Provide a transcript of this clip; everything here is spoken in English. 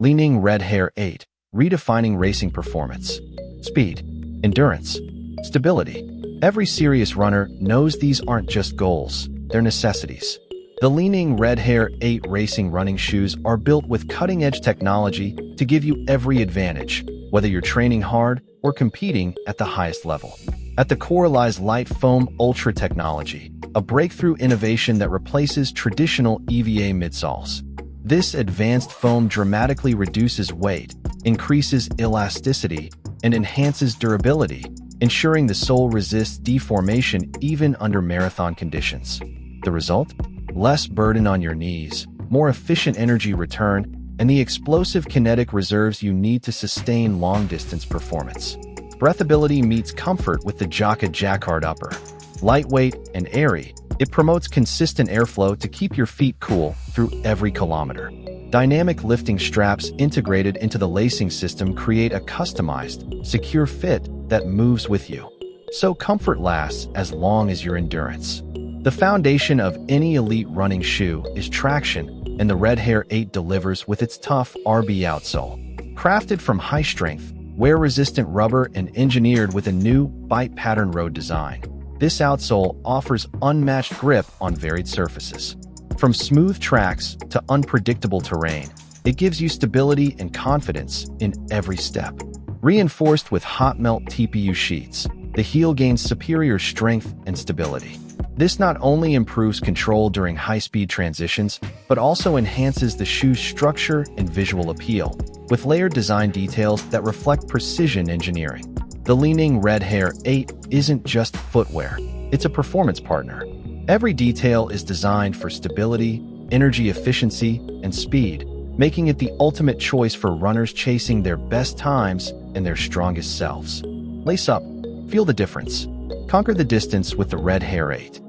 Li-Ning Red HARE 8, redefining racing performance. Speed, endurance, stability. Every serious runner knows these aren't just goals, they're necessities. The Li-Ning Red HARE 8 racing running shoes are built with cutting-edge technology to give you every advantage, whether you're training hard or competing at the highest level. At the core lies Light Foam Ultra technology, a breakthrough innovation that replaces traditional EVA midsoles. This advanced foam dramatically reduces weight, increases elasticity, and enhances durability, ensuring the sole resists deformation even under marathon conditions. The result? Less burden on your knees, more efficient energy return, and the explosive kinetic reserves you need to sustain long-distance performance. Breathability meets comfort with the JAKA Jacquard Upper. Lightweight and airy, it promotes consistent airflow to keep your feet cool through every kilometer. Dynamic lifting straps integrated into the lacing system create a customized, secure fit that moves with you. So comfort lasts as long as your endurance. The foundation of any elite running shoe is traction, and the Red HARE 8 delivers with its TUFF RB outsole. Crafted from high-strength, wear-resistant rubber and engineered with a new bite pattern road design, this outsole offers unmatched grip on varied surfaces. From smooth tracks to unpredictable terrain, it gives you stability and confidence in every step. Reinforced with hot melt TPU sheets, the heel gains superior strength and stability. This not only improves control during high-speed transitions, but also enhances the shoe's structure and visual appeal, with layered design details that reflect precision engineering. The Li-Ning Red HARE 8 isn't just footwear, it's a performance partner. Every detail is designed for stability, energy efficiency, and speed, making it the ultimate choice for runners chasing their best times and their strongest selves. Lace up, feel the difference. Conquer the distance with the Red HARE 8.